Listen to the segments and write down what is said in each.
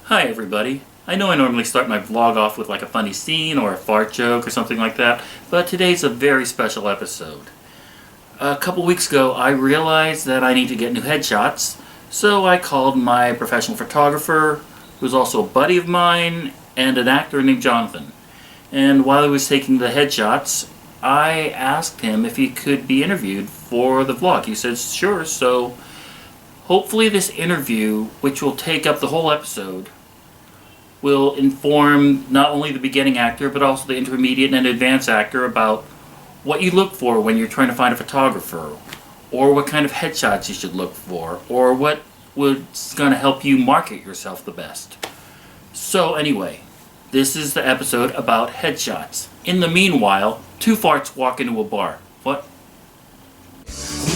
Hi everybody. I know I normally start my vlog off with like a funny scene or a fart joke or something like that, but today's a very special episode. A couple weeks ago I realized that I need to get new headshots, so I called my professional photographer, who's also a buddy of mine, and an actor named Jonathan. And while he was taking the headshots, I asked him if he could be interviewed for the vlog. He said sure, so hopefully this interview, which will take up the whole episode, will inform not only the beginning actor but also the intermediate and advanced actor about what you look for when you're trying to find a photographer, or what kind of headshots you should look for, or what was going to help you market yourself the best. So anyway, this is the episode about headshots. In the meanwhile, two farts walk into a bar. What?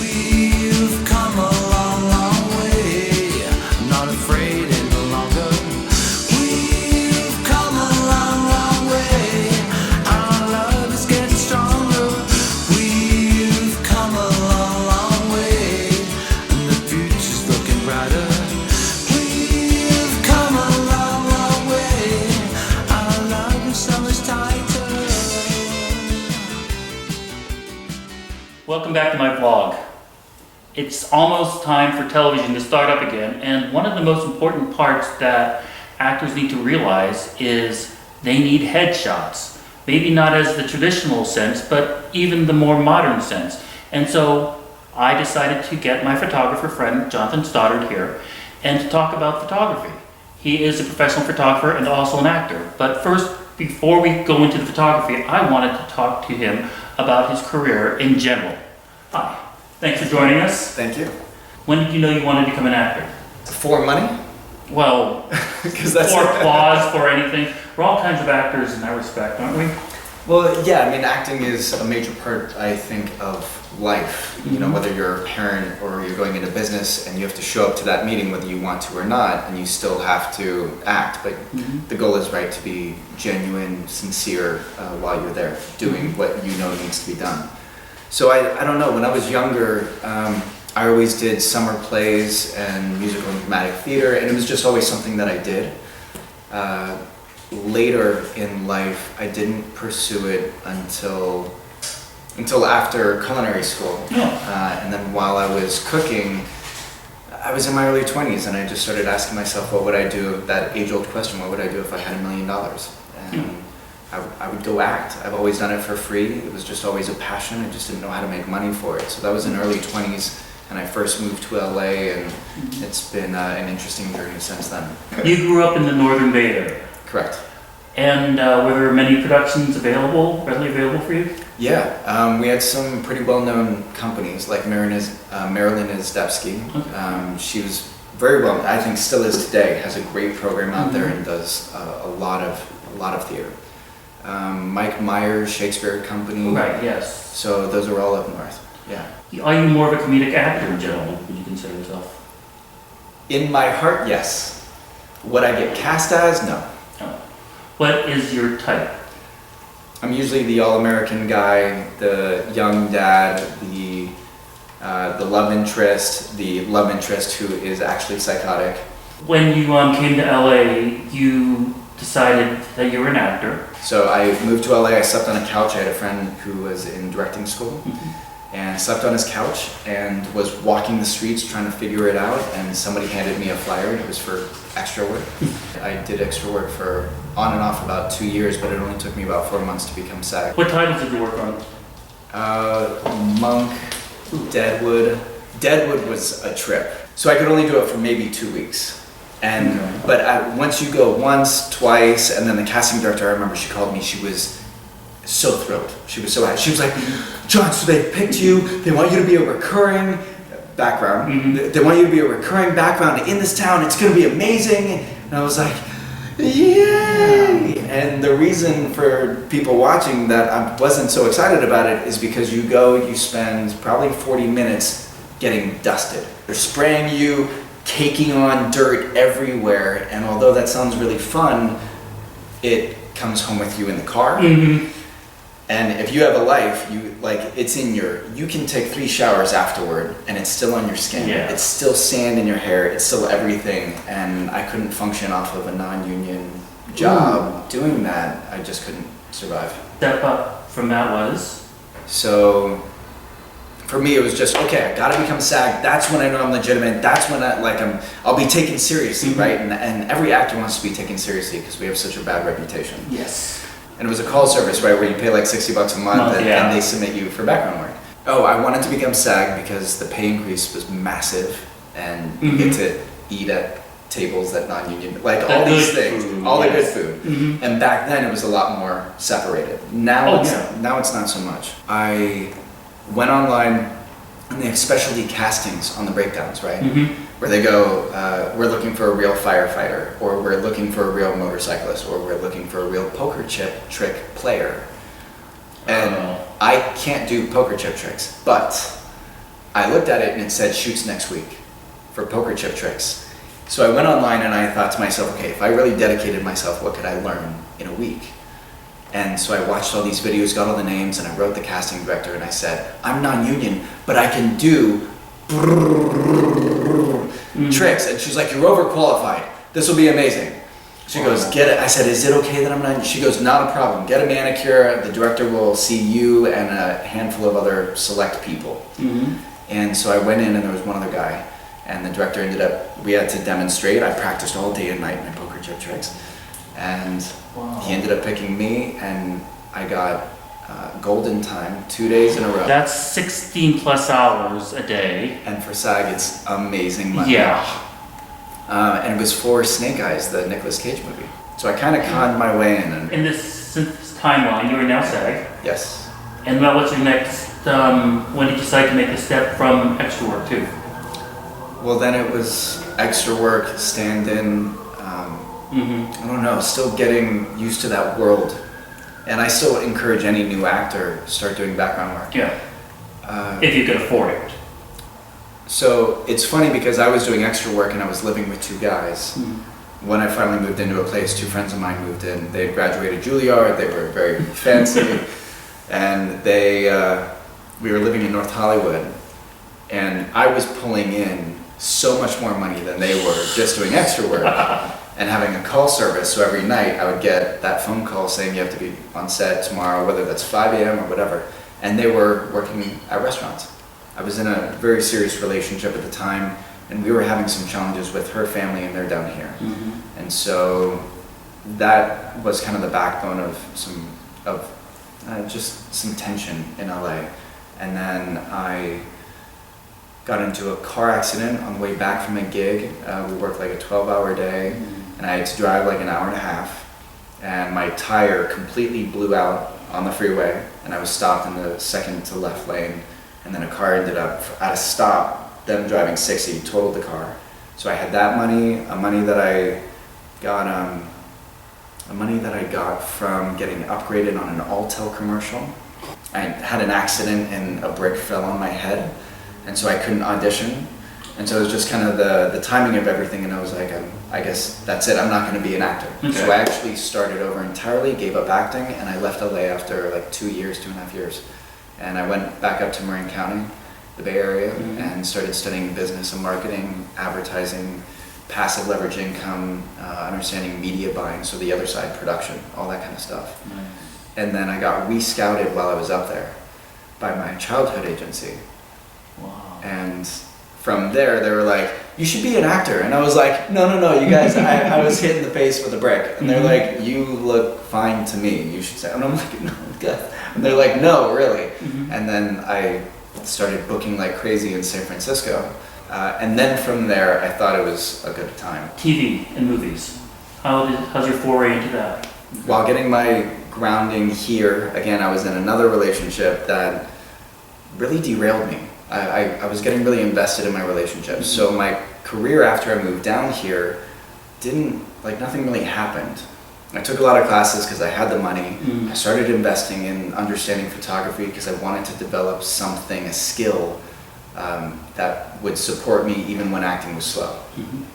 We've come a long, long way. I'm not afraid any longer. We've come a long, long way. Our love is getting stronger. We've come a long, long way, and the future's looking brighter. We've come a long, long way. Our love is so much tighter. Welcome back to my vlog. It's almost time for television to start up again, and one of the most important parts that actors need to realize is they need headshots. Maybe not as the traditional sense, but even the more modern sense. And so I decided to get my photographer friend, Jonathan Stoddard, here, and to talk about photography. He is a professional photographer and also an actor. But first, before we go into the photography, I wanted to talk to him about his career in general. Hi. Thanks for joining us. Thank you. When did you know you wanted to become an actor? For money? Well, Because that's for applause, for anything. We're all kinds of actors in that respect, aren't we? Well, yeah. I mean, acting is a major part, I think, of life. You know, whether you're a parent or you're going into business, and you have to show up to that meeting whether you want to or not, and you still have to act. But the goal is right to be genuine, sincere while you're there, doing what you know needs to be done. So I don't know, when I was younger, I always did summer plays and musical and dramatic theater, and it was just always something that I did. Later in life, I didn't pursue it until after culinary school. And then while I was cooking, I was in my early 20s, and I just started asking myself, what would I do, that age-old question, what would I do if I had $1 million? And I would go act. I've always done it for free. It was just always a passion. I just didn't know how to make money for it. So that was in early 20s, and I first moved to LA, and it's been an interesting journey since then. You grew up in the Northern Bay Area. Correct. And were there many productions readily available for you? Yeah, we had some pretty well-known companies like Marilyn Izdebski. She was very well, I think still is today, has a great program out there and does a lot of theater. Mike Myers, Shakespeare Company. Right, yes. So those are all up north. Yeah. Are you more of a comedic actor in general, would you consider yourself? In my heart, yes. What I get cast as, no. Oh. What is your type? I'm usually the all-American guy, the young dad, the love interest who is actually psychotic. When you came to LA, you decided that you were an actor. So I moved to LA, I slept on a couch. I had a friend who was in directing school, and slept on his couch and was walking the streets trying to figure it out, and somebody handed me a flyer, and it was for extra work. I did extra work for on and off about 2 years, but it only took me about 4 months to become SAG. What titles did you work on? Monk, Deadwood. Deadwood was a trip. So I could only do it for maybe 2 weeks. But once you go once, twice, and then the casting director, I remember she called me, she was so thrilled. She was so happy. She was like, John, so they picked you, they want you to be a recurring background. They want you to be a recurring background in this town, it's gonna be amazing. And I was like, yay! And the reason for people watching that I wasn't so excited about it is because you spend probably 40 minutes getting dusted. They're spraying you, caking on dirt everywhere, and although that sounds really fun, it comes home with you in the car. And if you have a life, you can take 3 showers afterward and it's still on your skin. Yeah. It's still sand in your hair. It's still everything. And I couldn't function off of a non-union job doing that. I just couldn't survive. Step up from that was? So for me, it was just, okay, I gotta become SAG. That's when I know I'm legitimate. That's when I'll be taken seriously, right? And every actor wants to be taken seriously because we have such a bad reputation. Yes. And it was a call service, right, where you pay like $60 a month and they submit you for background work. Oh, I wanted to become SAG because the pay increase was massive and you get to eat at tables that non-union, like all these things, all the good food. And back then it was a lot more separated. Now it's not so much. I went online and they have specialty castings on the breakdowns, right? Where they go, we're looking for a real firefighter, or we're looking for a real motorcyclist, or we're looking for a real poker chip trick player. And I can't do poker chip tricks, but I looked at it and it said shoots next week for poker chip tricks. So I went online and I thought to myself, okay, if I really dedicated myself, what could I learn in a week? And so I watched all these videos, got all the names, and I wrote the casting director and I said, I'm non-union, but I can do tricks. And she's like, you're overqualified. This will be amazing. She goes, get it. I said, is it okay that I'm not? She goes, not a problem. Get a manicure. The director will see you and a handful of other select people. And so I went in and there was one other guy. And the director we had to demonstrate. I practiced all day and night my poker chip tricks. And he ended up picking me and I got golden time 2 days in a row. That's 16 plus hours a day. And for SAG, it's amazing money. Yeah. And it was for Snake Eyes, the Nicolas Cage movie. So I kind of conned my way in. And In this timeline, you are now SAG. yes. And now what's your next, when did you decide to make the step from extra work too? Well, then it was extra work, stand-in. I don't know, still getting used to that world. And I still encourage any new actor to start doing background work. Yeah. If you could afford it. So it's funny because I was doing extra work and I was living with 2 guys. When I finally moved into a place, 2 friends of mine moved in. They had graduated Juilliard, they were very fancy. And we were living in North Hollywood. And I was pulling in so much more money than they were just doing extra work. And having a call service, so every night I would get that phone call saying you have to be on set tomorrow, whether that's 5 a.m. or whatever. And they were working at restaurants. I was in a very serious relationship at the time, and we were having some challenges with her family, and they're down here. And so that was kind of the backbone of just some tension in LA. And then I got into a car accident on the way back from a gig. We worked like a 12-hour day, and I had to drive like an hour and a half. And my tire completely blew out on the freeway, and I was stopped in the second to left lane. And then a car ended up at a stop, them driving 60, totaled the car. So I had that money, money that I got from getting upgraded on an Alltel commercial. I had an accident and a brick fell on my head. And so I couldn't audition. And so it was just kind of the timing of everything, and I was like, I guess that's it, I'm not going to be an actor. Okay. So I actually started over entirely, gave up acting, and I left LA after like 2.5 years. And I went back up to Marin County, the Bay Area, and started studying business and marketing, advertising, passive leverage income, understanding media buying, so the other side, production, all that kind of stuff. And then I got re-scouted while I was up there by my childhood agency. Wow. And from there, they were like, you should be an actor. And I was like, no, you guys, I was hit in the face with a brick. And they're like, you look fine to me, you should say. And I'm like, no, good. And they're like, no, really. And then I started booking like crazy in San Francisco. And then from there, I thought it was a good time. TV and movies. How's your foray into that? While getting my grounding here, again, I was in another relationship that really derailed me. I was getting really invested in my relationship. So my career after I moved down here nothing really happened. I took a lot of classes because I had the money. I started investing in understanding photography because I wanted to develop something, a skill that would support me even when acting was slow.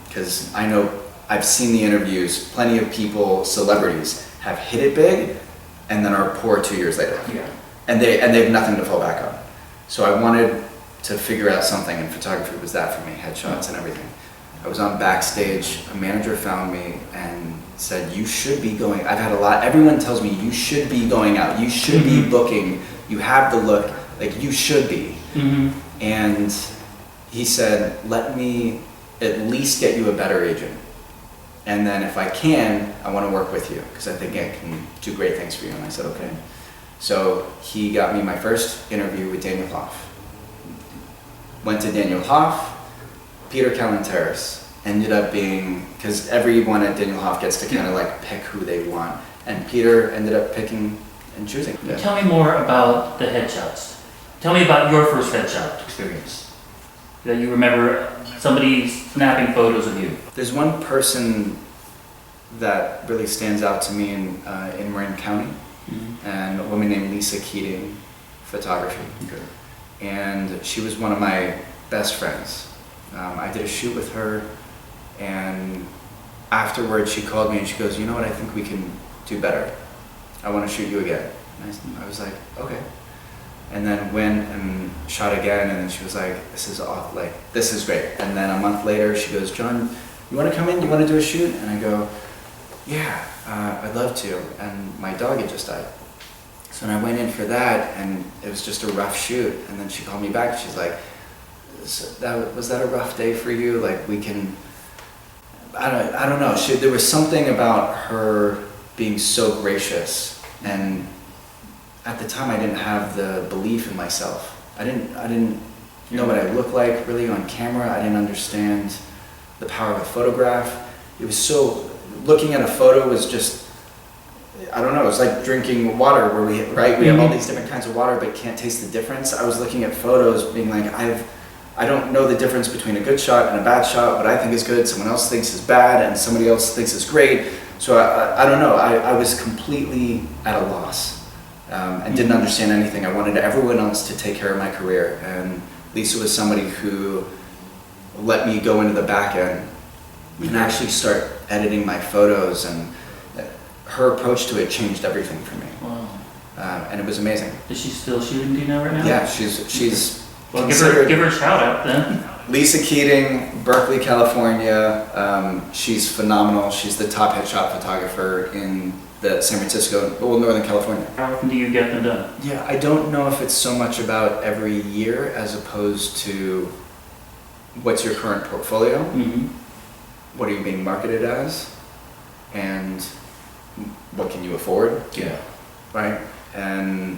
Because I know I've seen the interviews, plenty of people, celebrities, have hit it big, and then are poor 2 years later. Yeah. And they have nothing to fall back on. So I wanted to figure out something, and photography was that for me, headshots and everything. I was on backstage, a manager found me and said, you should be going, I've had a lot, everyone tells me you should be going out, you should be booking, you have the look, like you should be. And he said, let me at least get you a better agent. And then if I can, I want to work with you because I think I can do great things for you. And I said, okay. So he got me my first interview with Daniel Hoff. Went to Daniel Hoff, Peter Kalanteris ended up being, because everyone at Daniel Hoff gets to kind of like pick who they want. And Peter ended up picking and choosing. Yeah. Tell me more about the headshots. Tell me about your first headshot experience. That you remember somebody snapping photos of you. There's one person that really stands out to me in Marin County, and a woman named Lisa Keating, photography. Okay. And she was one of my best friends. I did a shoot with her, and afterwards she called me and she goes, you know what, I think we can do better. I want to shoot you again. And I was like, okay. And then went and shot again, and then she was like, this is off, like, this is great. And then a month later she goes, John, you want to come in? You want to do a shoot? And I go, yeah, I'd love to. And my dog had just died. So then I went in for that, and it was just a rough shoot. And then she called me back. She's like, was that a rough day for you? Like, we can, I don't know. There was something about her being so gracious, and at the time I didn't have the belief in myself. I didn't know what I looked like really on camera. I didn't understand the power of a photograph. It was so, looking at a photo was just, I don't know, it was like drinking water where we have all these different kinds of water but can't taste the difference. I was looking at photos being like, I don't know the difference between a good shot and a bad shot. What I think is good, someone else thinks is bad, and somebody else thinks is great. So I don't know, I was completely at a loss. And didn't understand anything. I wanted everyone else to take care of my career, and Lisa was somebody who let me go into the back end and actually start editing my photos, and her approach to it changed everything for me. Wow. And it was amazing. Is she still shooting, do you know, right now? Yeah, she's well, give her a shout out then. Lisa Keating, Berkeley, California. She's phenomenal. She's the top headshot photographer in the San Francisco, well, Northern California. How often do you get them done? Yeah, I don't know if it's so much about every year as opposed to what's your current portfolio, what are you being marketed as, and what can you afford? Yeah. Right? And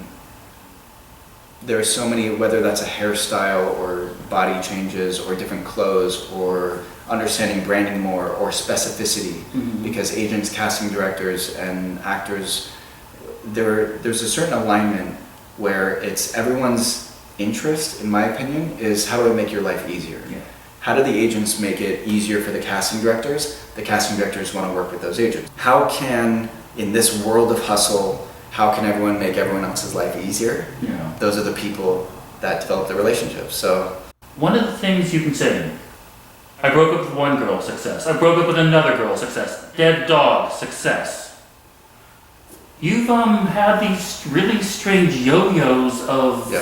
there are so many, whether that's a hairstyle or body changes or different clothes or understanding branding more or specificity, because agents, casting directors, and actors, there's a certain alignment where it's everyone's interest, in my opinion, is how do I make your life easier? Yeah. How do the agents make it easier for the casting directors? The casting directors want to work with those agents. How can, in this world of hustle, how can everyone make everyone else's life easier? Yeah. Those are the people that develop the relationship. So one of the things you can say, I broke up with one girl, success. I broke up with another girl, success. Dead dog, success. You've had these really strange yo-yos of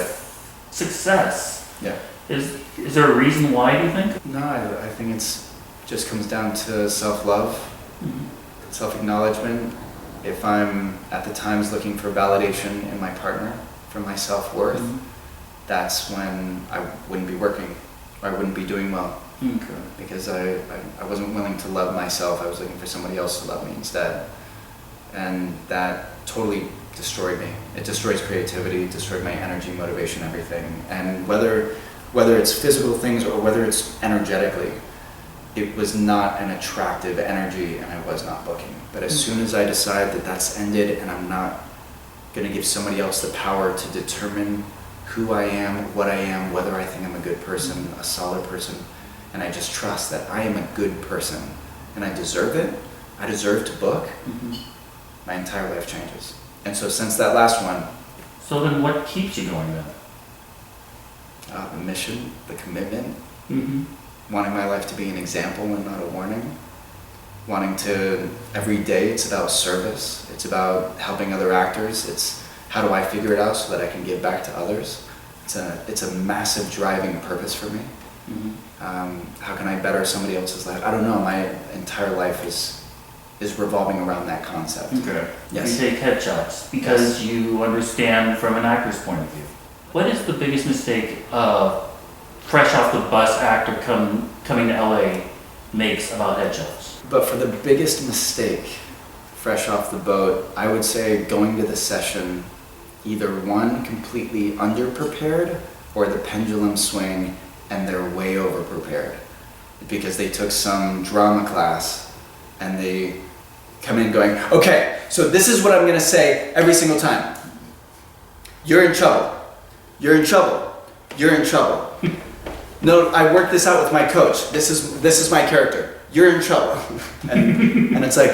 success. Yeah. Is there a reason why, do you think? No, I think it's just comes down to self-love, self-acknowledgement. If I'm at the times looking for validation in my partner for my self-worth, that's when I wouldn't be working, or I wouldn't be doing well. Okay. Because I wasn't willing to love myself. I was looking for somebody else to love me instead. And that totally destroyed me. It destroys creativity, it destroyed my energy, motivation, everything. And whether it's physical things or whether it's energetically, it was not an attractive energy, and I was not booking. But as soon as I decide that that's ended and I'm not going to give somebody else the power to determine who I am, what I am, whether I think I'm a good person, a solid person, and I just trust that I am a good person and I deserve it, I deserve to book, my entire life changes. And so since that last one, So then what keeps you going then? the mission, the commitment, wanting my life to be an example and not a warning, wanting to, every day it's about service. It's about helping other actors. It's how do I figure it out so that I can give back to others. It's a massive driving purpose for me. How can I better somebody else's life? I don't know, my entire life is revolving around that concept. Okay. Yes. You take headshots because you understand from an actor's point of view. What is the biggest mistake a fresh off the bus actor coming to LA makes about headshots? But for the biggest mistake, fresh off the boat, I would say going to the session either one, completely underprepared, or the pendulum swing and they're way over prepared because they took some drama class and they come in going, okay, so this is what I'm gonna say every single time. You're in trouble. You're in trouble. You're in trouble. No, I worked this out with my coach. This is my character. You're in trouble. And it's like,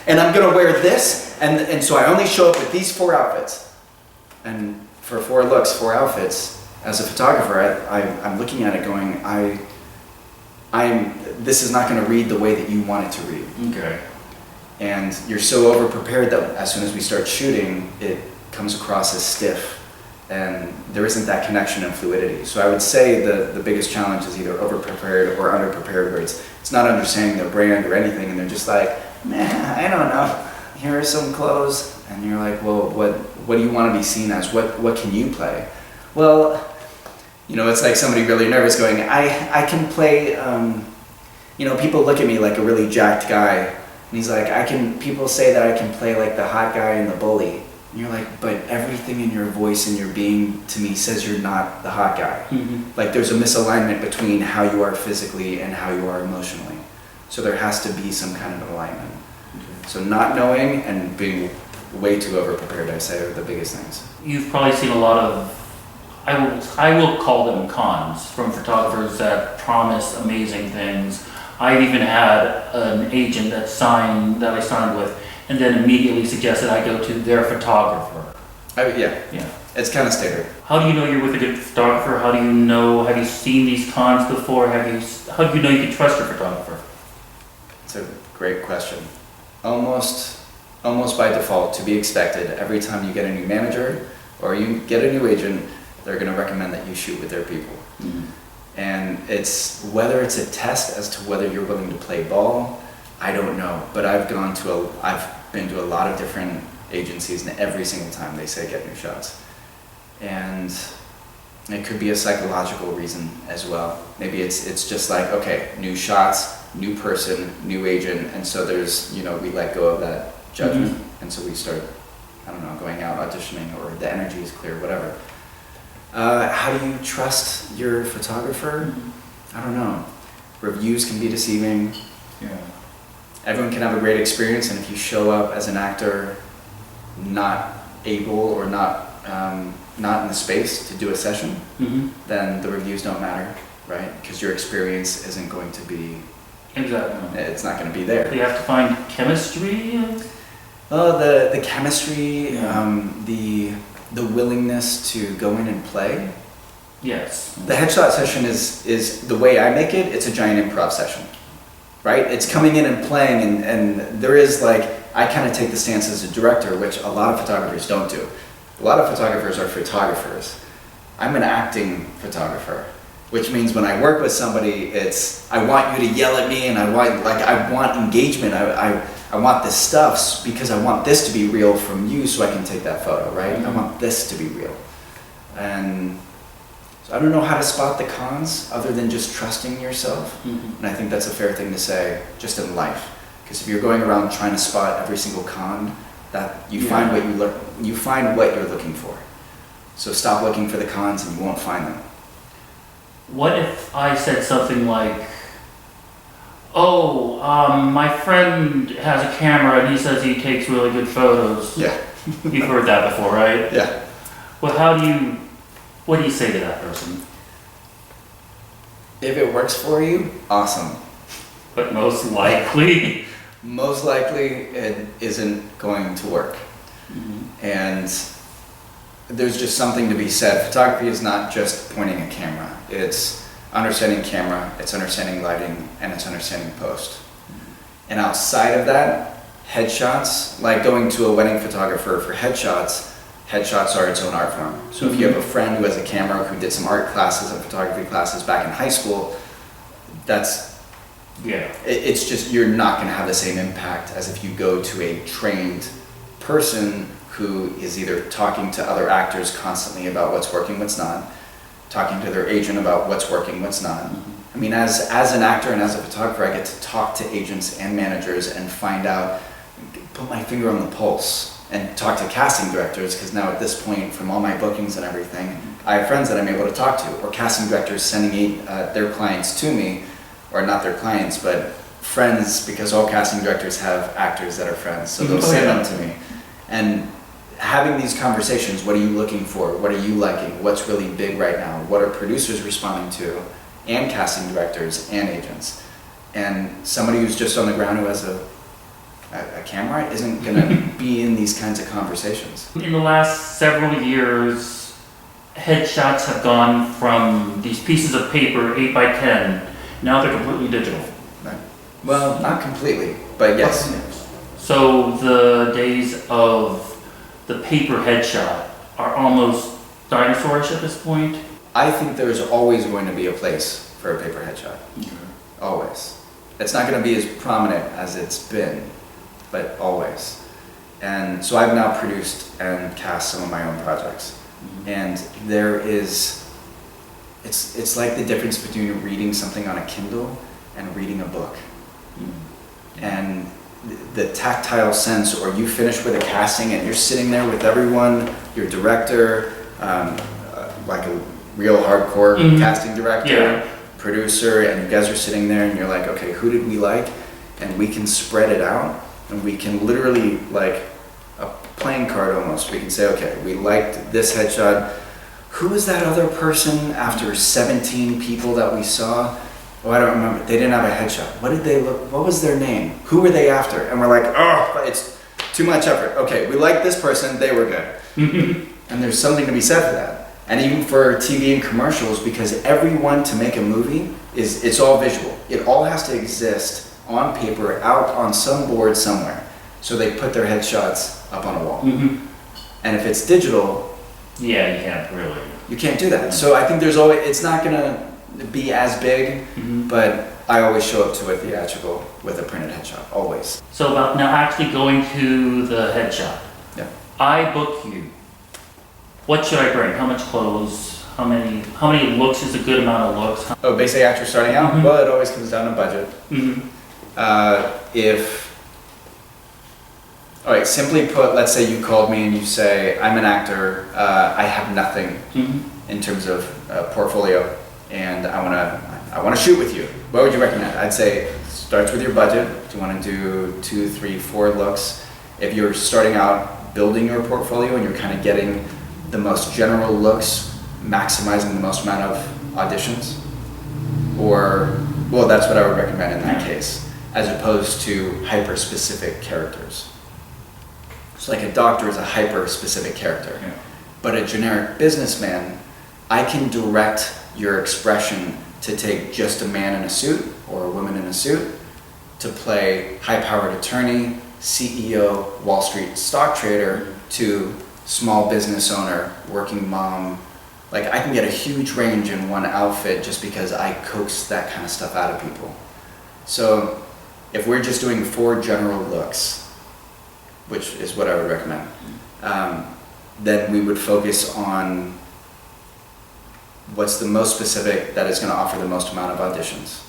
and I'm gonna wear this, and so I only show up with these 4 outfits. And for 4 looks, 4 outfits, as a photographer, I'm looking at it going, this is not gonna read the way that you want it to read. Okay. And you're so over prepared that as soon as we start shooting, it comes across as stiff. And there isn't that connection and fluidity. So I would say the biggest challenge is either over-prepared or under-prepared, where it's not understanding their brand or anything, and they're just like, man, I don't know, here are some clothes. And you're like, well, what do you want to be seen as? What can you play? Well, it's like somebody really nervous going, I can play, people look at me like a really jacked guy, and he's like, people say that I can play like the hot guy and the bully. And you're like, but everything in your voice and your being to me says you're not the hot guy. Like there's a misalignment between how you are physically and how you are emotionally. So there has to be some kind of alignment. So not knowing and being way too over-prepared, I say, are the biggest things. You've probably seen a lot of, I will call them cons, from photographers that promise amazing things. I've even had an agent that I signed with, and then immediately suggested I go to their photographer. Yeah. Yeah. It's kind of standard. How do you know you're with a good photographer? How do you know, have you seen these cons before? How do you know you can trust your photographer? It's a great question. Almost by default, to be expected, every time you get a new manager or you get a new agent, they're going to recommend that you shoot with their people. And it's whether it's a test as to whether you're willing to play ball, I don't know. But I've been to a lot of different agencies, and every single time they say get new shots. And it could be a psychological reason as well. Maybe it's just like, okay, new shots, new person, new agent, and so there's, we let go of that judgment, and so we start, going out auditioning, or the energy is clear, whatever. How do you trust your photographer? I don't know. Reviews can be deceiving. Yeah. Everyone can have a great experience, and if you show up as an actor not able or not in the space to do a session, then the reviews don't matter, right? Because your experience isn't going to be, Exactly. it's not going to be there. You have to find chemistry. The chemistry, the willingness to go in and play. Yes. The headshot session is the way I make it, it's a giant improv session, right? It's coming in and playing, and there is I kind of take the stance as a director, which a lot of photographers don't do. A lot of photographers are photographers. I'm an acting photographer, which means when I work with somebody, I want you to yell at me, and I want engagement. I want this stuff because I want this to be real from you so I can take that photo, right? I want this to be real. And so I don't know how to spot the cons other than just trusting yourself. And I think that's a fair thing to say just in life. Because if you're going around trying to spot every single con, that you find what you're looking for. So stop looking for the cons and you won't find them. What if I said something like, my friend has a camera and he says he takes really good photos. Yeah. You've heard that before, right? Yeah. Well, what do you say to that person? If it works for you, awesome. But most likely... Most likely it isn't going to work. And there's just something to be said. Photography is not just pointing a camera. It's understanding camera, it's understanding lighting, and it's understanding post. And outside of that, headshots, like going to a wedding photographer for headshots are its own art form. So if you have a friend who has a camera who did some art classes and photography classes back in high school, it's just, you're not going to have the same impact as if you go to a trained person who is either talking to other actors constantly about what's working, what's not, talking to their agent about what's working, what's not. I mean, as an actor and as a photographer, I get to talk to agents and managers and find out, put my finger on the pulse and talk to casting directors, because now at this point, from all my bookings and everything, I have friends that I'm able to talk to, or casting directors sending their clients to me, or not their clients, but friends, because all casting directors have actors that are friends, so they'll send them to me. And having these conversations, what are you looking for? What are you liking? What's really big right now? What are producers responding to? And casting directors and agents. And somebody who's just on the ground who has a camera isn't gonna be in these kinds of conversations. In the last several years, headshots have gone from these pieces of paper, 8 by 10, now they're completely digital. Right. Well, not completely, but yes. So the days of the paper headshot are almost dinosaurish at this point? I think there's always going to be a place for a paper headshot. Always. It's not going to be as prominent as it's been, but always. And so I've now produced and cast some of my own projects. And there is, it's like the difference between reading something on a Kindle and reading a book. And the tactile sense, or you finish with a casting and you're sitting there with everyone, your director, like a real hardcore casting director, producer, and you guys are sitting there and you're like, okay, who did we like? And we can spread it out, and we can literally, like a playing card almost, we can say, okay, we liked this headshot. Who was that other person after 17 people that we saw? Oh, I don't remember. They didn't have a headshot. What did they look? What was their name? Who were they after? And we're like, oh, it's too much effort. Okay, we like this person. They were good. And there's something to be said for that. And even for TV and commercials, because everyone to make a movie it's all visual. It all has to exist on paper, out on some board somewhere. So they put their headshots up on a wall. And if it's digital, you can't really. You can't do that. So I think there's always, it's not gonna be as big, but I always show up to a theatrical with a printed headshot, always. So about now actually going to the headshot. Yeah. I book you. What should I bring? How much clothes? How many looks is a good amount of looks? Oh, basic actor starting out? Well, it always comes down to budget. All right, simply put, let's say you called me and you say, I'm an actor, I have nothing in terms of portfolio, and I wanna shoot with you. What would you recommend? I'd say, it starts with your budget. Do you wanna do 2, 3, 4 looks? If you're starting out building your portfolio and you're kind of getting the most general looks, maximizing the most amount of auditions, or, well, that's what I would recommend in that case, as opposed to hyper-specific characters. So like a doctor is a hyper-specific character, but a generic businessman, I can direct your expression to take just a man in a suit or a woman in a suit to play high-powered attorney, CEO, Wall Street stock trader, to small business owner, working mom. Like, I can get a huge range in one outfit just because I coax that kind of stuff out of people. So if we're just doing 4 general looks, which is what I would recommend, then we would focus on what's the most specific that is going to offer the most amount of auditions.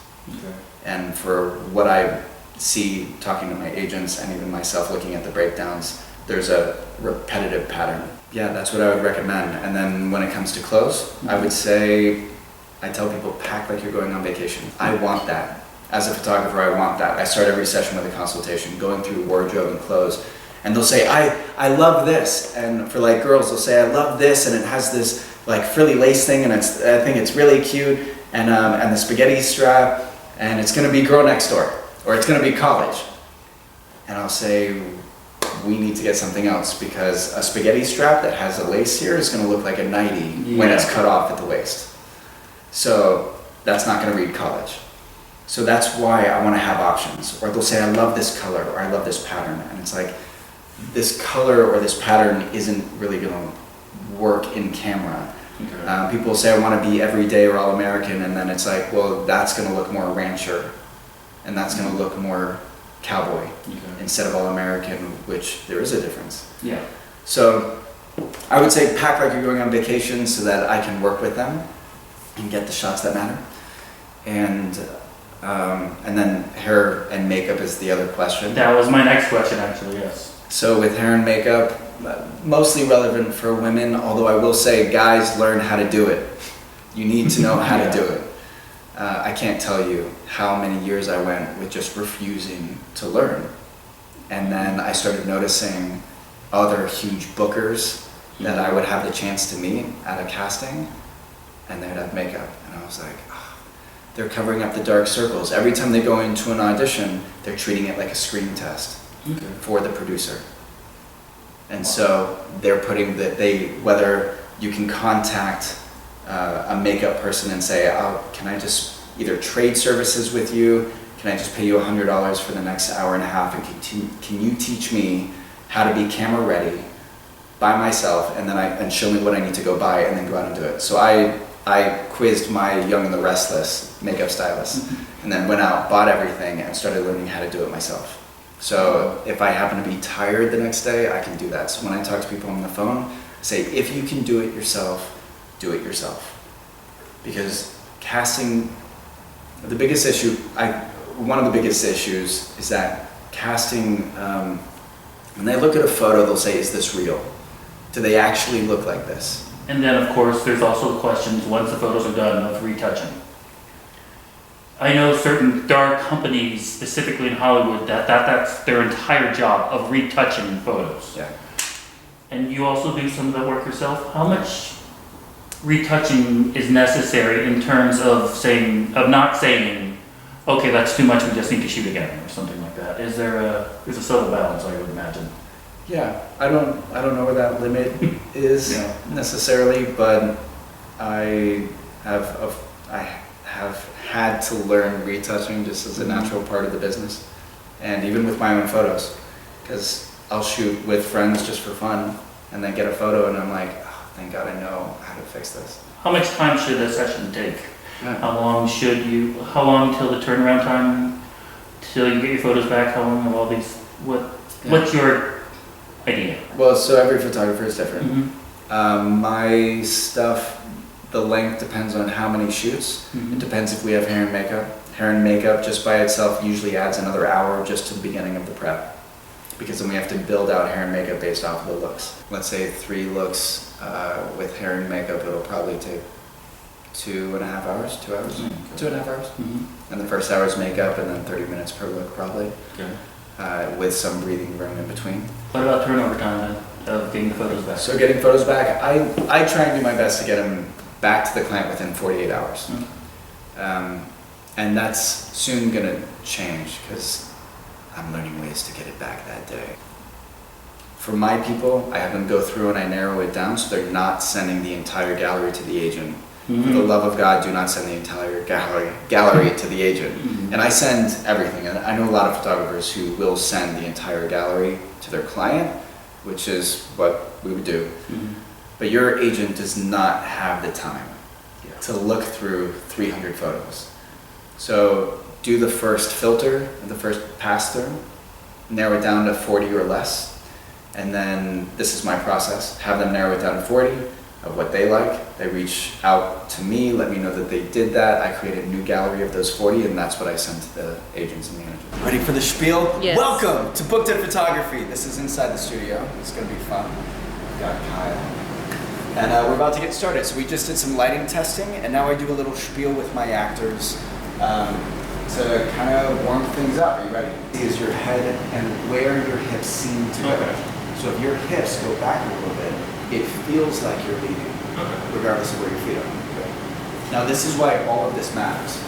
And for what I see talking to my agents and even myself looking at the breakdowns, there's a repetitive pattern. Yeah, that's what I would recommend. And then when it comes to clothes, I would say, I tell people, pack like you're going on vacation. I want that. As a photographer, I want that. I start every session with a consultation, going through wardrobe and clothes. And they'll say, I love this. And for like girls, they'll say, I love this, and it has this like frilly lace thing, and I think it's really cute, and the spaghetti strap, and it's gonna be girl next door, or it's gonna be college. And I'll say, we need to get something else, because a spaghetti strap that has a lace here is gonna look like a nightie when it's cut off at the waist. So that's not gonna read college. So that's why I want to have options. Or they'll say, I love this color, or I love this pattern. And it's like, this color or this pattern isn't really going to work in camera. Okay. People say, I want to be everyday or all American, and then it's like, well, that's going to look more rancher, and that's going to look more cowboy instead of all American, which there is a difference. Yeah. So I would say pack like you're going on vacation so that I can work with them and get the shots that matter. And then hair and makeup is the other question. That was my next question, actually, yes. So with hair and makeup, mostly relevant for women, although I will say guys learn how to do it. You need to know how to do it. I can't tell you how many years I went with just refusing to learn. And then I started noticing other huge bookers that I would have the chance to meet at a casting, and they'd have makeup. And I was like, oh, they're covering up the dark circles. Every time they go into an audition, they're treating it like a screen test for the producer. And so they're putting whether you can contact a makeup person and say, oh, can I just either trade services with you? Can I just pay you $100 for the next hour and a half? And can you teach me how to be camera ready by myself, and show me what I need to go buy, and then go out and do it. So I quizzed my Young and the Restless makeup stylist, and then went out, bought everything, and started learning how to do it myself. So if I happen to be tired the next day, I can do that. So when I talk to people on the phone, I say, if you can do it yourself, do it yourself. Because casting, one of the biggest issues is that casting, when they look at a photo, they'll say, is this real? Do they actually look like this? And then, of course, there's also the questions, once the photos are done, of retouching. I know there are companies, specifically in Hollywood, that's their entire job of retouching photos. Yeah. And you also do some of that work yourself. How much retouching is necessary in terms of not saying, okay, that's too much, we just need to shoot again, or something like that? There's a subtle balance, I would imagine. Yeah, I don't know where that limit is necessarily, but I have had to learn retouching just as a natural part of the business, and even with my own photos, because I'll shoot with friends just for fun, and then get a photo, and I'm like, oh, thank God I know how to fix this. How much time should a session take? Yeah. How long till the turnaround time, till you get your photos back? How long have all these? What's your idea? Well, so every photographer is different. My stuff, the length depends on how many shoots. It depends if we have hair and makeup. Hair and makeup just by itself usually adds another hour just to the beginning of the prep, because then we have to build out hair and makeup based off of the looks. Let's say 3 looks with hair and makeup, it'll probably take 2.5 hours, 2 hours, 2.5 hours. And the first hour is makeup, and then 30 minutes per look probably. Okay. With some breathing room in between. What about turnover time of getting the photos back? So getting photos back, I try and do my best to get them back to the client within 48 hours. And that's soon going to change, because I'm learning ways to get it back that day. For my people, I have them go through and I narrow it down so they're not sending the entire gallery to the agent. For the love of God, do not send the entire gallery to the agent. And I send everything. And I know a lot of photographers who will send the entire gallery to their client, which is what we would do. But your agent does not have the time to look through 300 photos. So do the first filter, the first pass through, narrow it down to 40 or less. And then this is my process. Have them narrow it down to 40 of what they like. They reach out to me, let me know that they did that. I create a new gallery of those 40, and that's what I send to the agents and managers. Ready for the spiel? Yes. Welcome to Booked at Photography. This is inside the studio. It's going to be fun. We've got Kyle. And we're about to get started. So we just did some lighting testing, and now I do a little spiel with my actors to kind of warm things up. Are you ready? Is your head and where your hips seem to go. So if your hips go back a little bit, it feels like you're leading, regardless of where your feet are. Now this is why all of this matters.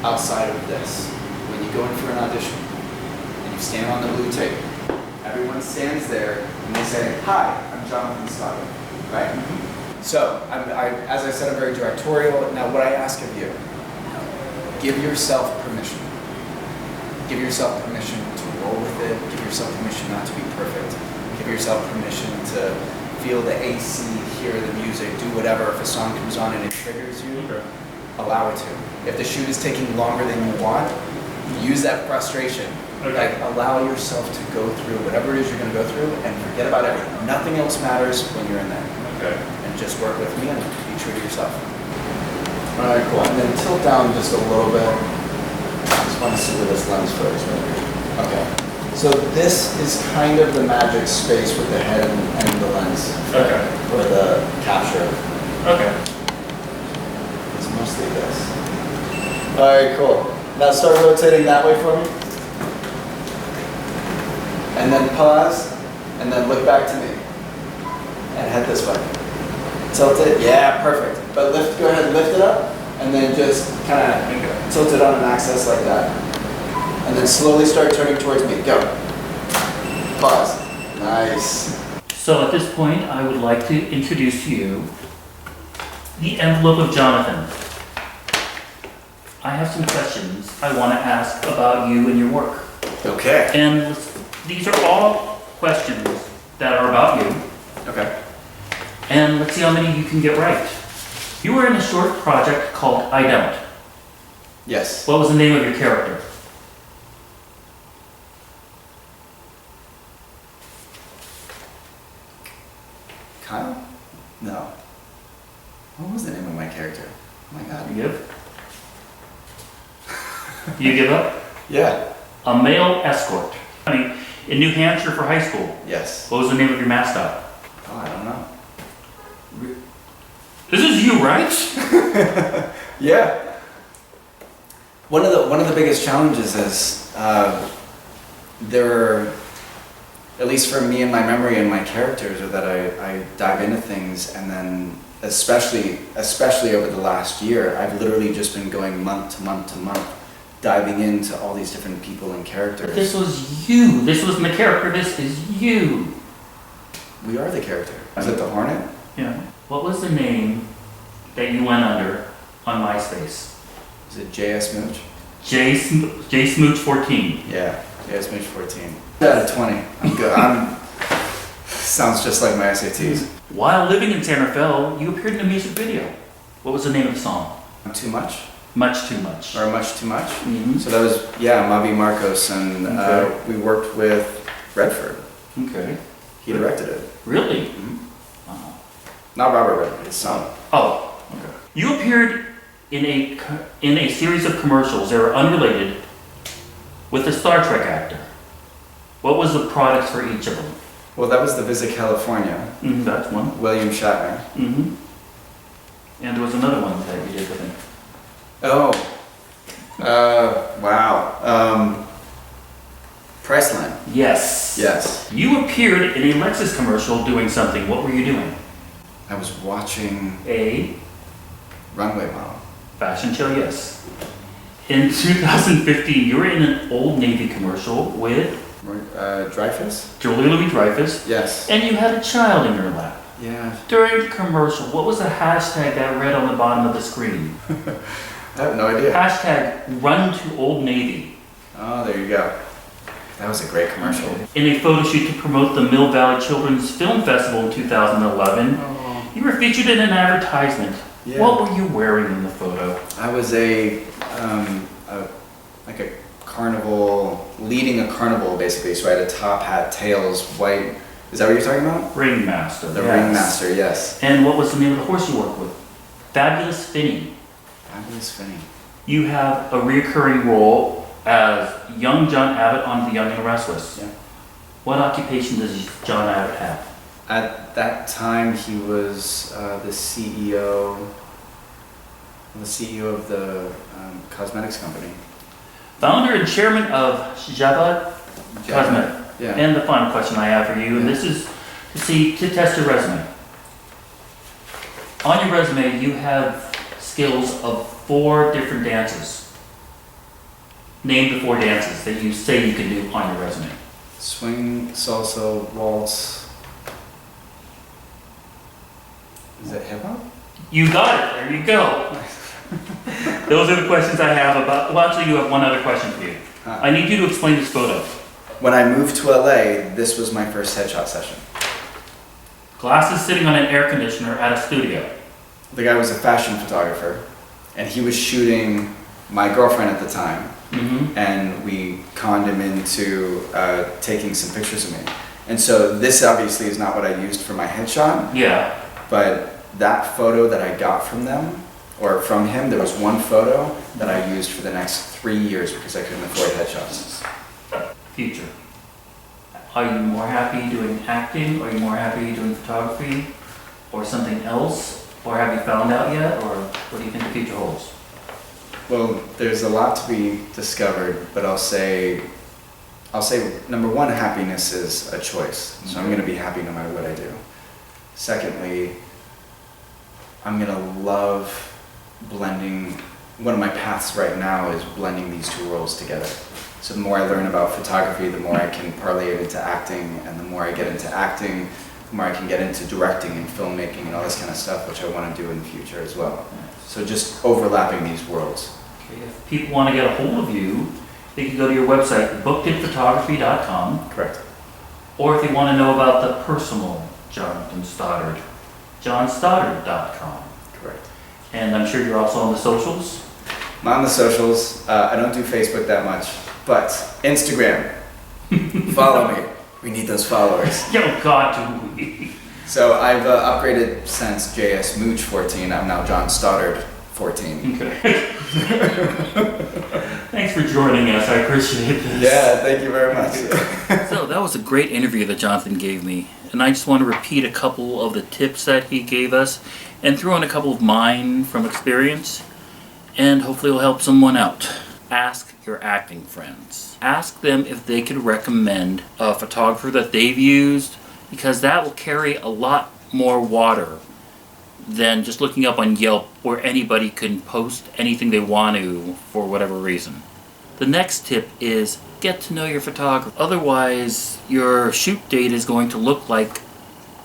Outside of this, when you go in for an audition and you stand on the blue tape, everyone stands there and they say, "Hi, I'm Jonathan Stoddard," right? So, as I said, I'm very directorial. Now what I ask of you give yourself permission. Give yourself permission to roll with it. Give yourself permission not to be perfect. Give yourself permission to feel the AC, hear the music, do whatever. If a song comes on and it triggers you, allow it to. If the shoot is taking longer than you want, use that frustration. Like, allow yourself to go through whatever it is you're going to go through and forget about everything. Nothing else matters when you're in there. Okay. And just work with me and be true to yourself. All right, cool. And then tilt down just a little bit. I just want to see where this lens goes right here. Okay. So this is kind of the magic space with the head and the lens. Okay. For the capture. Okay. It's mostly this. All right, cool. Now start rotating that way for me. And then pause, and then look back to me. And head this way. Tilt it, yeah, perfect. But go ahead and lift it up, and then just kind of tilt it on an axis like that. And then slowly start turning towards me, go. Pause, nice. So at this point, I would like to introduce to you the envelope of Jonathan. I have some questions I want to ask about you and your work. Okay. And these are all questions that are about you. Okay. And let's see how many you can get right. You were in a short project called I Don't. Yes. What was the name of your character? Kyle? No. What was the name of my character? Oh my god. You give? You give up? Yeah. A male escort. In New Hampshire for high school. Yes. What was the name of your mascot? Oh, I don't know. This is you, right? Yeah. One of the biggest challenges is there, at least for me and my memory and my characters, are that I dive into things, and then especially over the last year, I've literally just been going month to month to month, diving into all these different people and characters. This was you. This wasn't the character. This is you. We are the character. Is it the Hornet? Yeah. What was the name that you went under on MySpace? Is it JS Mooch? J Smooch 14. Yeah, JS Mooch 14. Out of 20. I'm good. Sounds just like my SATs. While living in Santa Fe, you appeared in a music video. What was the name of the song? Too much? Much Too Much. Or Much Too Much? Mm-hmm. So that was, Mavi Marcos, and Okay. we worked with Redford. Okay. He directed it. Really? Mhm. Wow. Not Robert Redford, his son. Oh, okay. You appeared in a series of commercials that are unrelated with a Star Trek actor. What was the product for each of them? Well, that was the Visit California, That's one. William Shatner. Mm-hmm. And there was another one that you did with him. Oh, wow. Priceline. Yes. Yes. You appeared in a Lexus commercial doing something. What were you doing? I was watching A Runway Model. fashion show, yes. In 2015, you were in an Old Navy commercial with Dreyfus? Julia Louis-Dreyfus, Yes. and you had a child in your lap. Yeah. During the commercial, what was the hashtag that read on the bottom of the screen? I have no idea. Hashtag run to Old Navy. Oh, there you go. That was a great commercial. In a photo shoot to promote the Mill Valley Children's Film Festival in 2011, Oh. you were featured in an advertisement. Yeah. What were you wearing in the photo? I was like a carnival, leading a carnival basically. So I had a top hat, tails, white. Is that what you're talking about? Ringmaster. The yes. Ringmaster, yes. And what was the name of the horse you worked with? Fabulous Finny. Fabulous Finny. You have a recurring role as young John Abbott on The Young and the Restless. Yeah. What occupation does John Abbott have? At that time, he was the CEO of the cosmetics company. Founder and chairman of Jabba Cosmetic. Yeah. And the final question I have for you, and this is to test your resume. On your resume, you have skills of 4 different dances. Name the 4 dances that you say you can do on your resume. Swing, salsa, waltz. Is it hip hop? You got it. There you go. Those are the questions I have about. Well, actually, you have one other question for you. I need you to explain this photo. When I moved to LA, this was my first headshot session. Glasses sitting on an air conditioner at a studio. The guy was a fashion photographer, and he was shooting my girlfriend at the time, and we conned him into taking some pictures of me. And so this obviously is not what I used for my headshot, Yeah. but that photo that I got from them, or from him, there was one photo that I used for the next 3 years because I couldn't afford headshots. Future. Are you more happy doing acting? Are you more happy doing photography? Or something else? Or have you found out yet? Or what do you think the future holds? Well, there's a lot to be discovered, but I'll say number one, happiness is a choice. So I'm going to be happy no matter what I do. Secondly, I'm going to love blending. One of my paths right now is blending these two worlds together. So the more I learn about photography, the more I can parlay it into acting, and the more I get into acting, the more I can get into directing and filmmaking and all this kind of stuff, which I want to do in the future as well. So just overlapping these worlds. Okay, if people want to get a hold of you, they can go to your website, bookeditphotography.com. Correct. Or if they want to know about the personal Jonathan Stoddard, johnstoddard.com. Correct. And I'm sure you're also on the socials. I'm on the socials. I don't do Facebook that much, but Instagram. Follow me. We need those followers. Oh God, do we? So I've upgraded since JS Mooch 14. I'm now John Stoddard 14. Okay. Thanks for joining us. I appreciate this. Yeah, thank you very much. So that was a great interview that Jonathan gave me. And I just want to repeat a couple of the tips that he gave us and throw in a couple of mine from experience. And hopefully it'll help someone out. Ask your acting friends. Ask them if they could recommend a photographer that they've used, because that will carry a lot more water than just looking up on Yelp where anybody can post anything they want to for whatever reason. The next tip is get to know your photographer. Otherwise, your shoot date is going to look like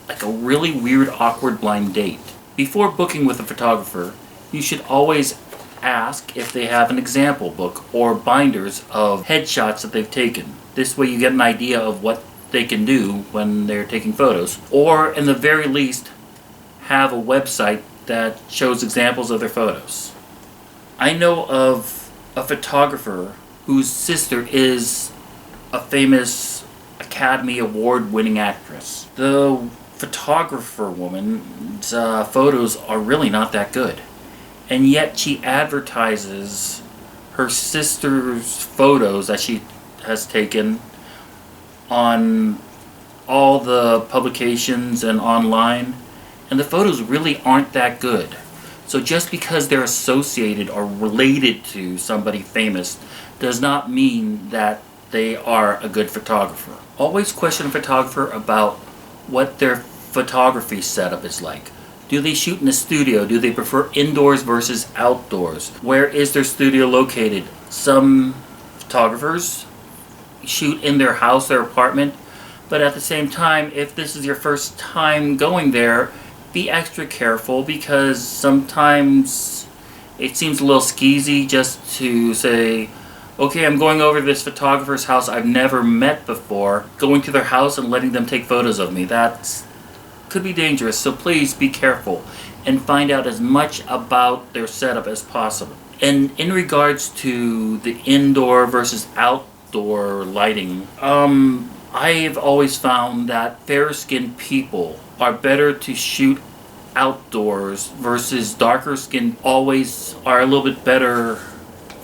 a really weird, awkward blind date. Before booking with a photographer, you should always ask if they have an example book or binders of headshots that they've taken. This way you get an idea of what they can do when they're taking photos. Or, in the very least, have a website that shows examples of their photos. I know of a photographer whose sister is a famous Academy Award winning actress. The photographer woman's photos are really not that good. And yet she advertises her sister's photos that she has taken on all the publications and online. And the photos really aren't that good. So just because they're associated or related to somebody famous does not mean that they are a good photographer. Always question a photographer about what their photography setup is like. Do they shoot in a studio? Do they prefer indoors versus outdoors? Where is their studio located? Some photographers shoot in their house, their apartment, but at the same time, if this is your first time going there, be extra careful, because sometimes it seems a little skeezy just to say, okay, I'm going over to this photographer's house I've never met before, going to their house and letting them take photos of me. That could be dangerous, so please be careful and find out as much about their setup as possible. And in regards to the indoor versus outdoor lighting, I've always found that fair-skinned people are better to shoot outdoors versus darker-skinned always are a little bit better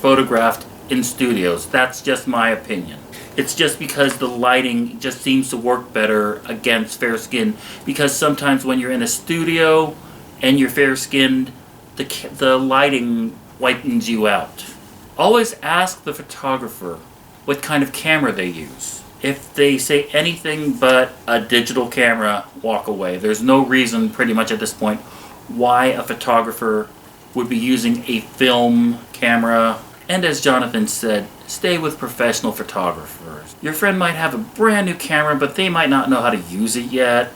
photographed in studios. That's just my opinion. It's just because the lighting just seems to work better against fair skin, because sometimes when you're in a studio and you're fair skinned, the lighting whitens you out. Always ask the photographer what kind of camera they use. If they say anything but a digital camera, walk away. There's no reason pretty much at this point why a photographer would be using a film camera. And as Jonathan said, stay with professional photographers. Your friend might have a brand new camera, but they might not know how to use it yet.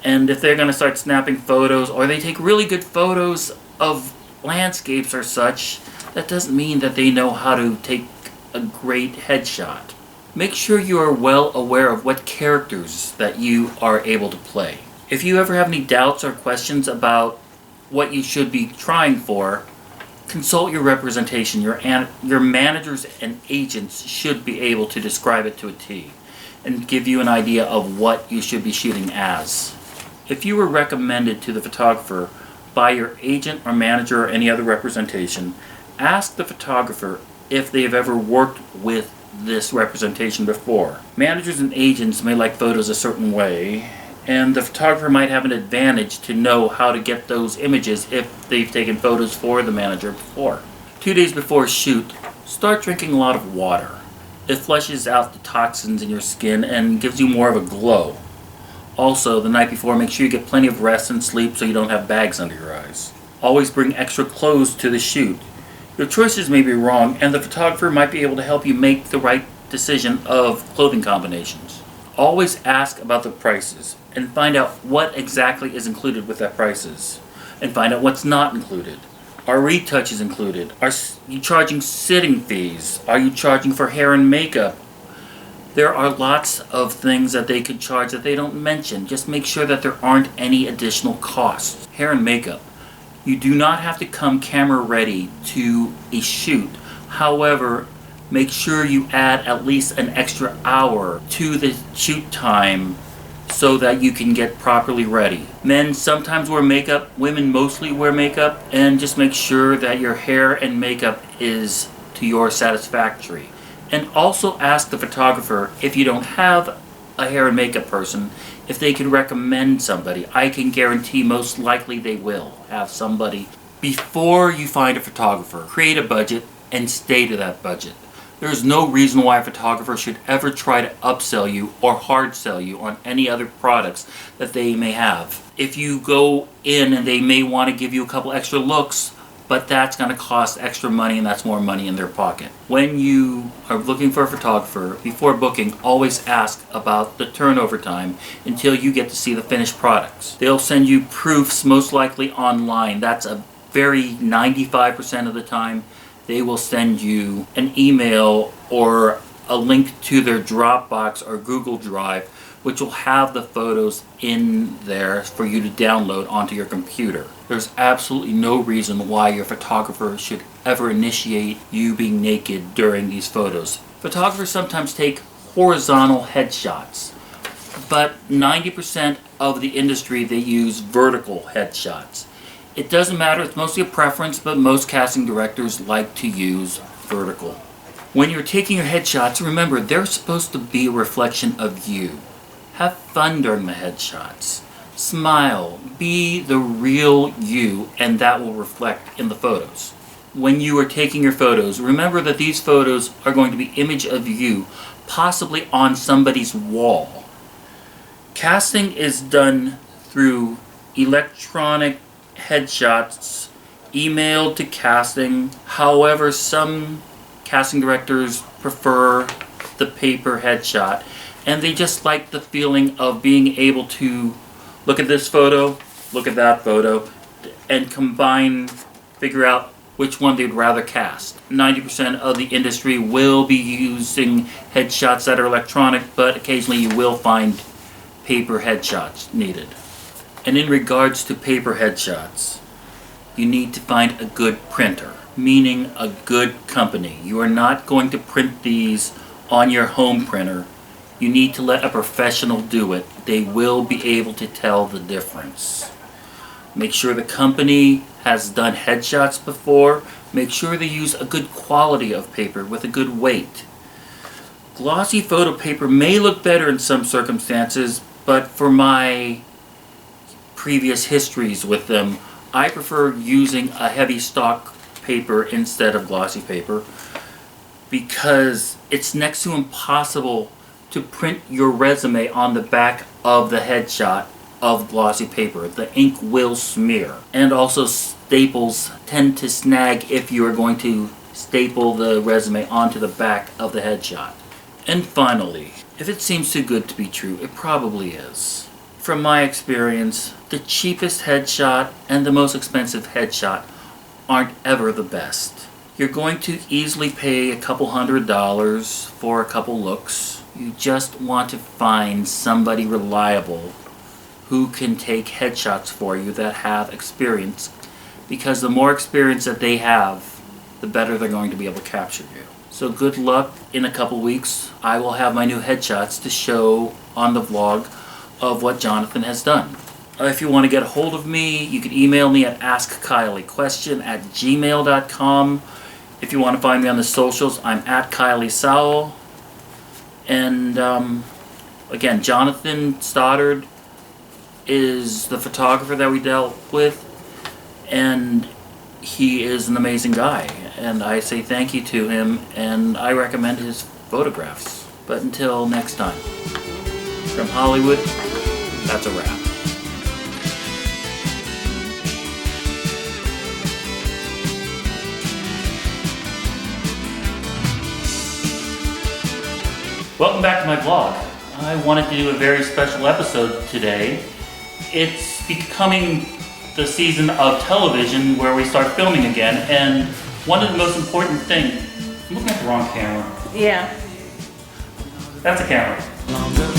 And if they're going to start snapping photos, or they take really good photos of landscapes are such, that doesn't mean that they know how to take a great headshot. Make sure you are well aware of what characters that you are able to play. If you ever have any doubts or questions about what you should be trying for, consult your representation. Your managers and agents should be able to describe it to a T and give you an idea of what you should be shooting as. If you were recommended to the photographer by your agent or manager or any other representation, ask the photographer if they have ever worked with this representation before. Managers and agents may like photos a certain way, and the photographer might have an advantage to know how to get those images if they've taken photos for the manager before. 2 days before a shoot, start drinking a lot of water. It flushes out the toxins in your skin and gives you more of a glow. Also, the night before, make sure you get plenty of rest and sleep so you don't have bags under your eyes. Always bring extra clothes to the shoot. Your choices may be wrong, and the photographer might be able to help you make the right decision of clothing combinations. Always ask about the prices and find out what exactly is included with that prices, and find out what's not included. Are retouches included? Are you charging sitting fees? Are you charging for hair and makeup? There are lots of things that they could charge that they don't mention. Just make sure that there aren't any additional costs. Hair and makeup. You do not have to come camera ready to a shoot. However, make sure you add at least an extra hour to the shoot time so that you can get properly ready. Men sometimes wear makeup, women mostly wear makeup, and just make sure that your hair and makeup is to your satisfactory. And also ask the photographer, if you don't have a hair and makeup person, if they can recommend somebody. I can guarantee most likely they will have somebody. Before you find a photographer, create a budget and stay to that budget. There is no reason why a photographer should ever try to upsell you or hard sell you on any other products that they may have. If you go in and they may want to give you a couple extra looks, but that's going to cost extra money, and that's more money in their pocket. When you are looking for a photographer, before booking, always ask about the turnover time until you get to see the finished products. They'll send you proofs, most likely online. That's a very 95% of the time. They will send you an email or a link to their Dropbox or Google Drive, which will have the photos in there for you to download onto your computer. There's absolutely no reason why your photographer should ever initiate you being naked during these photos. Photographers sometimes take horizontal headshots, but 90% of the industry, they use vertical headshots. It doesn't matter, it's mostly a preference, but most casting directors like to use vertical. When you're taking your headshots, remember, they're supposed to be a reflection of you. Have fun during the headshots. Smile. Be the real you, and that will reflect in the photos. When you are taking your photos, remember that these photos are going to be image of you, possibly on somebody's wall. Casting is done through electronic headshots, emailed to casting. However, some casting directors prefer the paper headshot, and they just like the feeling of being able to look at this photo, look at that photo, and combine, figure out which one they'd rather cast. 90% of the industry will be using headshots that are electronic, but occasionally you will find paper headshots needed. And in regards to paper headshots, you need to find a good printer, meaning a good company. You are not going to print these on your home printer. You need to let a professional do it. They will be able to tell the difference. Make sure the company has done headshots before. Make sure they use a good quality of paper with a good weight. Glossy photo paper may look better in some circumstances, but for my previous histories with them, I prefer using a heavy stock paper instead of glossy paper because it's next to impossible to print your resume on the back of the headshot of glossy paper. The ink will smear. And also staples tend to snag if you are going to staple the resume onto the back of the headshot. And finally, if it seems too good to be true, it probably is. From my experience, the cheapest headshot and the most expensive headshot aren't ever the best. You're going to easily pay a couple $100s for a couple looks. You just want to find somebody reliable who can take headshots for you that have experience, because the more experience that they have, the better they're going to be able to capture you. So good luck. In a couple weeks, I will have my new headshots to show on the vlog of what Jonathan has done. If you want to get a hold of me, you can email me at askkyliequestion@gmail.com. If you want to find me on the socials, I'm at Isao. And again, Jonathan Stoddard is the photographer that we dealt with, and he is an amazing guy, and I say thank you to him, and I recommend his photographs. But until next time, from Hollywood, that's a wrap. Welcome back to my vlog. I wanted to do a very special episode today. It's becoming the season of television where we start filming again, and one of the most important things, I'm looking at the wrong camera. Yeah. That's a camera. Longer